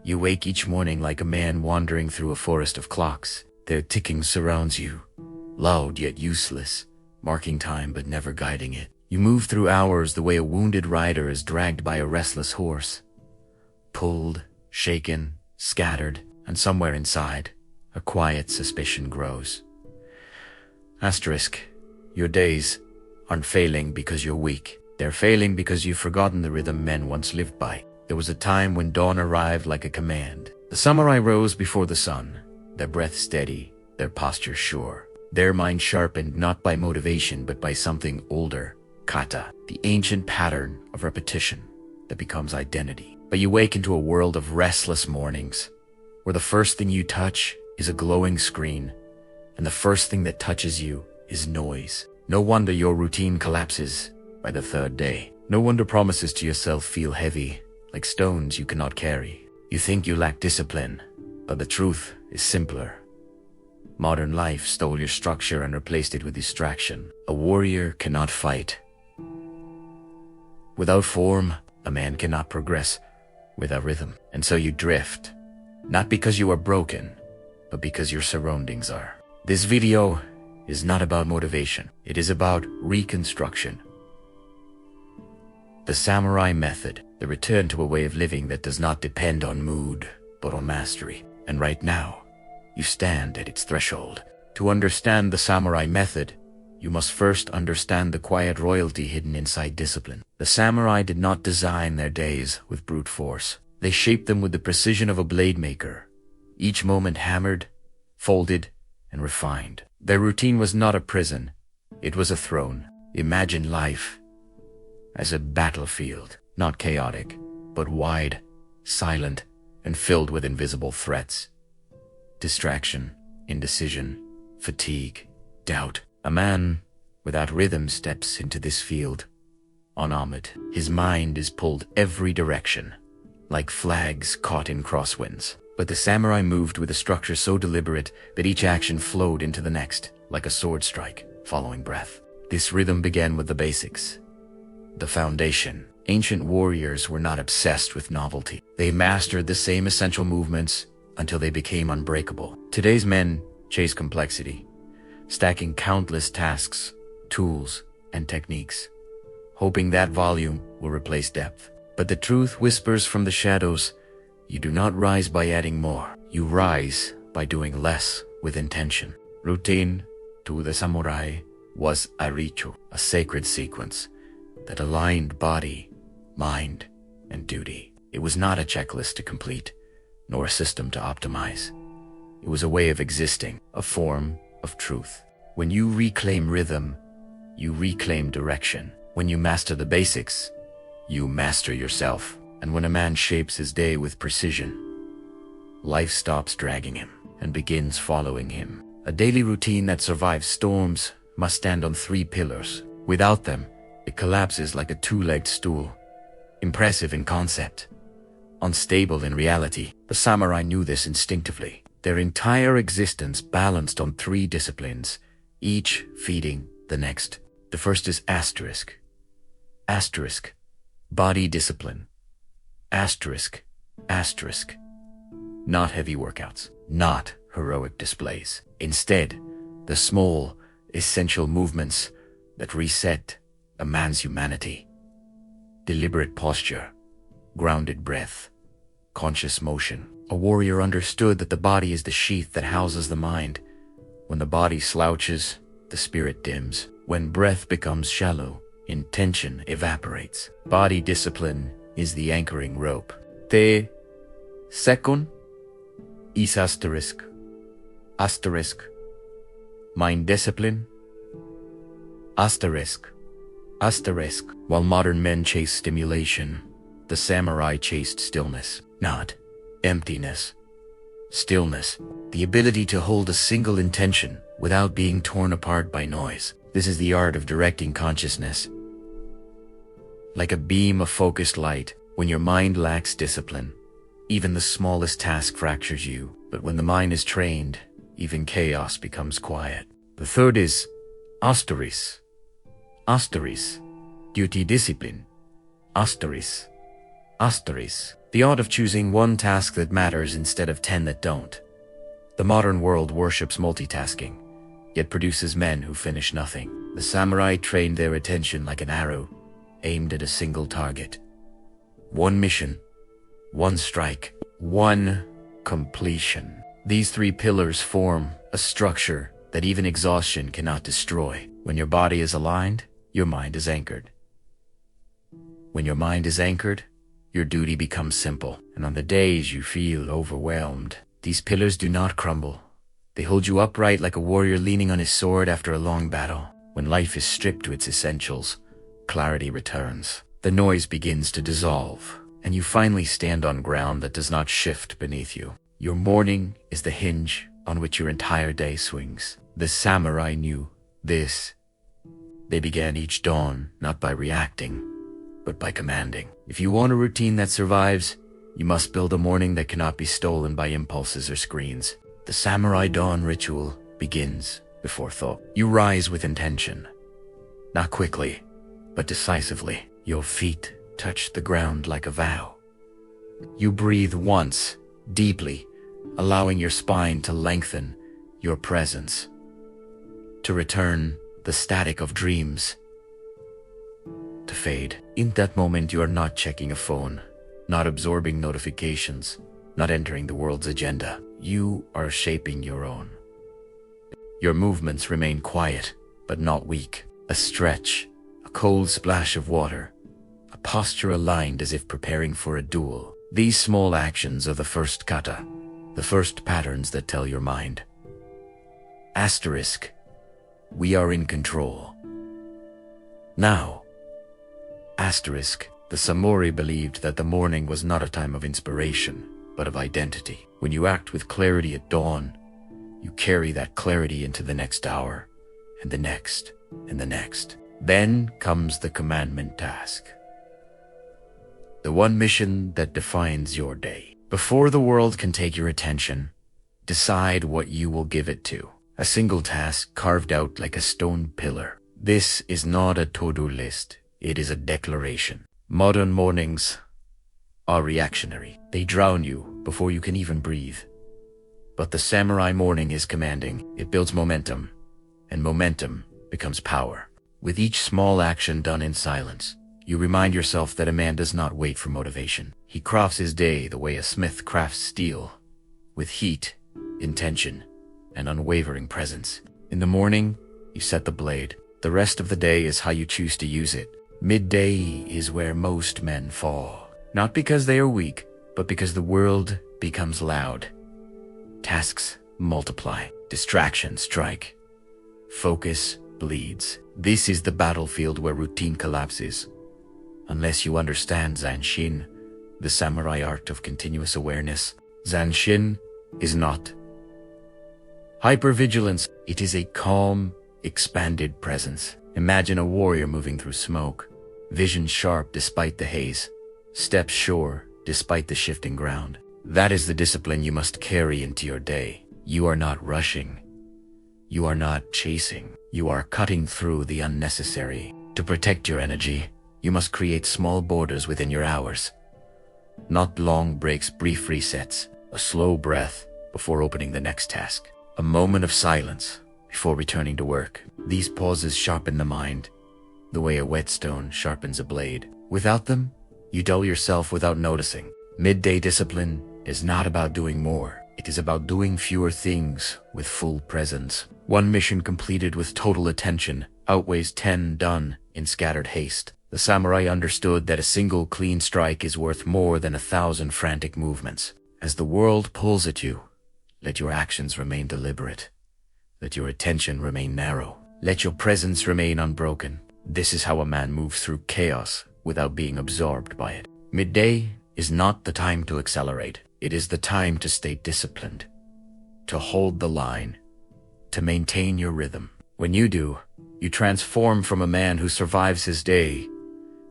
You wake each morning like a man wandering through a forest of clocks. Their ticking surrounds you, loud yet useless, marking time but never guiding it. You move through hours the way a wounded rider is dragged by a restless horse. Pulled, shaken, scattered, and somewhere inside, a quiet suspicion grows. Asterisk, your days aren't failing because you're weak. They're failing because you've forgotten the rhythm men once lived by. There was a time when dawn arrived like a command. The samurai rose before the sun, their breath steady, their posture sure. Their mind sharpened not by motivation but by something older, kata, the ancient pattern of repetition that becomes identity. But you wake into a world of restless mornings, where the first thing you touch is a glowing screen, and the first thing that touches you is noise. No wonder your routine collapses by the third day. No wonder promises to yourself feel heavy, like stones you cannot carry. You think you lack discipline, but the truth is simpler. Modern life stole your structure and replaced it with distraction. A warrior cannot fight without form. A man cannot progress without rhythm. And so you drift, not because you are broken, but because your surroundings are. This video is not about motivation. It is about reconstruction. The samurai method, the return to a way of living that does not depend on mood, but on mastery. And right now, you stand at its threshold. To understand the samurai method, you must first understand the quiet royalty hidden inside discipline. The samurai did not design their days with brute force. They shaped them with the precision of a blade maker, each moment hammered, folded, and refined. Their routine was not a prison, it was a throne. Imagine life as a battlefield, not chaotic, but wide, silent, and filled with invisible threats. Distraction, indecision, fatigue, doubt. A man without rhythm steps into this field, unarmored. His mind is pulled every direction, like flags caught in crosswinds. But the samurai moved with a structure so deliberate that each action flowed into the next, like a sword strike, following breath. This rhythm began with the basics, the foundation. Ancient warriors were not obsessed with novelty. They mastered the same essential movements until they became unbreakable. Today's men chase complexity, stacking countless tasks, tools, and techniques, hoping that volume will replace depth. But the truth whispers from the shadows. You do not rise by adding more. You rise by doing less with intention. Routine, to the samurai, was a ritual, a sacred sequence that aligned body, mind, and duty. It was not a checklist to complete, nor a system to optimize. It was a way of existing, a form of truth. When you reclaim rhythm, you reclaim direction. When you master the basics, you master yourself. And when a man shapes his day with precision, life stops dragging him and begins following him. A daily routine that survives storms must stand on 3 pillars. Without them, it collapses like a 2-legged stool. Impressive in concept, unstable in reality. The samurai knew this instinctively. Their entire existence balanced on 3 disciplines, each feeding the next. The first is asterisk. Asterisk, body discipline. Asterisk, asterisk. Not heavy workouts, not heroic displays. Instead, the small, essential movements that reset a man's humanity. Deliberate posture, grounded breath, conscious motion. A warrior understood that the body is the sheath that houses the mind. When the body slouches, the spirit dims. When breath becomes shallow, intention evaporates. Body discipline is the anchoring rope. The second is asterisk. Asterisk. Mind discipline. Asterisk. Asterisk. While modern men chase stimulation, the samurai chased stillness, not emptiness. Stillness, the ability to hold a single intention without being torn apart by noise. This is the art of directing consciousness. Like a beam of focused light, when your mind lacks discipline, even the smallest task fractures you. But when the mind is trained, even chaos becomes quiet. The third is asteris. Asteris, duty discipline. Asteris. Asteris, The art of choosing one task that matters instead of 10 that don't. The modern world worships multitasking, yet produces men who finish nothing. The samurai trained their attention like an arrow, aimed at a single target. One mission, one strike, one completion. These three pillars form a structure that even exhaustion cannot destroy. When your body is aligned, your mind is anchored. When your mind is anchored, your duty becomes simple. And on the days you feel overwhelmed, these pillars do not crumble. They hold you upright like a warrior leaning on his sword after a long battle. When life is stripped to its essentials, clarity returns. The noise begins to dissolve, and you finally stand on ground that does not shift beneath you. Your morning is the hinge on which your entire day swings. The samurai knew this. They began each dawn not by reacting, but by commanding. If you want a routine that survives, you must build a morning that cannot be stolen by impulses or screens. The samurai dawn ritual begins before thought. You rise with intention, not quickly, but decisively. Your feet touch the ground like a vow. You breathe once, deeply, allowing your spine to lengthen, your presence to return, the static of dreams to fade. In that moment, you are not checking a phone, not absorbing notifications, not entering the world's agenda. You are shaping your own. Your movements remain quiet, but not weak. A stretch, a cold splash of water, a posture aligned as if preparing for a duel. These small actions are the first kata, the first patterns that tell your mind. Asterisk. We are in control. Now. Asterisk. The samurai believed that the morning was not a time of inspiration, but of identity. When you act with clarity at dawn, you carry that clarity into the next hour, and the next, and the next. Then comes the commandment task. The one mission that defines your day. Before the world can take your attention, decide what you will give it to. A single task carved out like a stone pillar. This is not a to-do list. It is a declaration. Modern mornings are reactionary. They drown you before you can even breathe. But the samurai morning is commanding. It builds momentum, and momentum becomes power. With each small action done in silence, you remind yourself that a man does not wait for motivation. He crafts his day the way a smith crafts steel, with heat, intention, and unwavering presence. In the morning, you set the blade. The rest of the day is how you choose to use it. Midday is where most men fall. Not because they are weak, but because the world becomes loud. Tasks multiply. Distractions strike. Focus bleeds. This is the battlefield where routine collapses. Unless you understand Zanshin, the samurai art of continuous awareness. Zanshin is not hypervigilance. It is a calm, expanded presence. Imagine a warrior moving through smoke, vision sharp despite the haze, steps sure despite the shifting ground. That is the discipline you must carry into your day. You are not rushing. You are not chasing. You are cutting through the unnecessary. To protect your energy, you must create small borders within your hours. Not long breaks, brief resets, a slow breath before opening the next task, a moment of silence before returning to work. These pauses sharpen the mind, the way a whetstone sharpens a blade. Without them, you dull yourself without noticing. Midday discipline is not about doing more. It is about doing fewer things with full presence. One mission completed with total attention outweighs 10 done in scattered haste. The samurai understood that a single clean strike is worth more than 1,000 frantic movements. As the world pulls at you, let your actions remain deliberate. Let your attention remain narrow. Let your presence remain unbroken. This is how a man moves through chaos without being absorbed by it. Midday is not the time to accelerate. It is the time to stay disciplined, to hold the line, to maintain your rhythm. When you do, you transform from a man who survives his day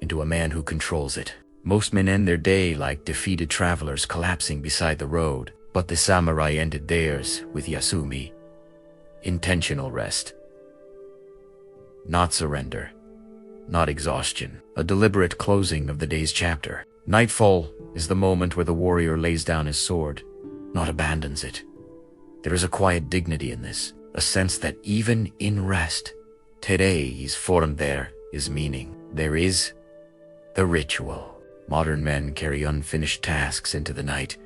into a man who controls it. Most men end their day like defeated travelers collapsing beside the road, but the samurai ended theirs with yasumi, intentional rest. Not surrender, not exhaustion, a deliberate closing of the day's chapter. Nightfall is the moment where the warrior lays down his sword, not abandons it. There is a quiet dignity in this, a sense that even in rest, today is form there is meaning. There is the ritual. Modern men carry unfinished tasks into the night,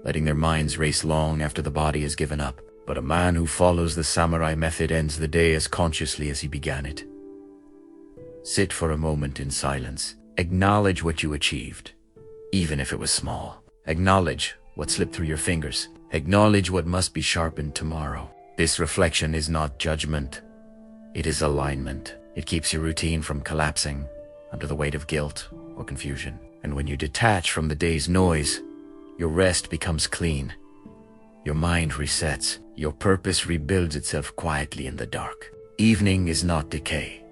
letting their minds race long after the body has given up. But a man who follows the samurai method ends the day as consciously as he began it. Sit for a moment in silence. Acknowledge what you achieved, even if it was small. Acknowledge what slipped through your fingers. Acknowledge what must be sharpened tomorrow. This reflection is not judgment. It is alignment. It keeps your routine from collapsing under the weight of guilt or confusion. And when you detach from the day's noise, your rest becomes clean. Your mind resets. Your purpose rebuilds itself quietly in the dark. Evening is not decay.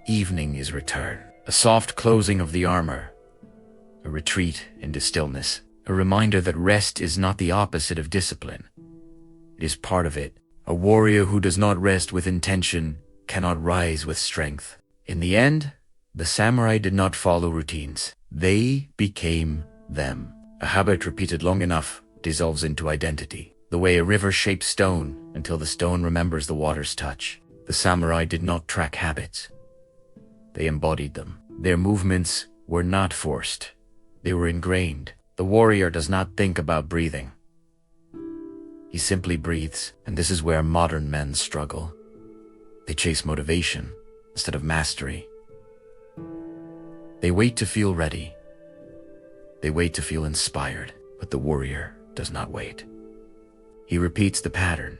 Evening is return. A soft closing of the armor. A retreat into stillness. A reminder that rest is not the opposite of discipline. It is part of it. A warrior who does not rest with intention cannot rise with strength. In the end, the samurai did not follow routines. They became them. A habit repeated long enough dissolves into identity. The way a river shapes stone until the stone remembers the water's touch. The samurai did not track habits. They embodied them. Their movements were not forced. They were ingrained. The warrior does not think about breathing. He simply breathes, and this is where modern men struggle. They chase motivation instead of mastery. They wait to feel ready. They wait to feel inspired, but the warrior does not wait. He repeats the pattern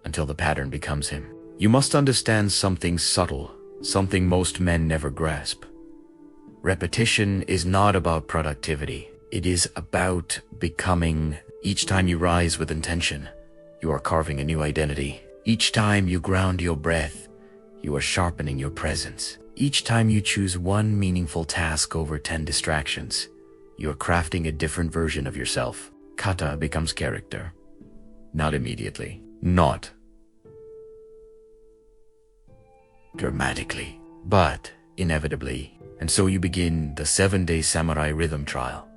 until the pattern becomes him. You must understand something subtle, something most men never grasp. Repetition is not about productivity. It is about becoming. Each time you rise with intention, you are carving a new identity. Each time you ground your breath, you are sharpening your presence. Each time you choose one meaningful task over 10 distractions, you are crafting a different version of yourself. Kata becomes character. Not immediately. Not dramatically. But inevitably. And so you begin the 7-day samurai rhythm trial.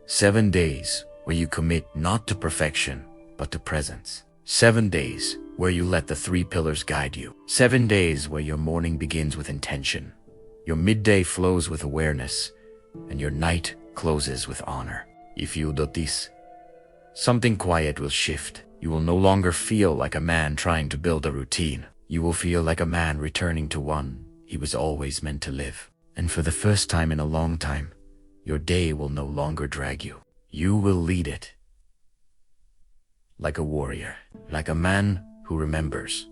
7 days where you commit not to perfection, but to presence. 7 days where you let the 3 pillars guide you. 7 days where your morning begins with intention. Your midday flows with awareness, and your night closes with honor. If you do this, something quiet will shift. You will no longer feel like a man trying to build a routine. You will feel like a man returning to one he was always meant to live. And for the first time in a long time, your day will no longer drag you. You will lead it. Like a warrior, like a man who remembers.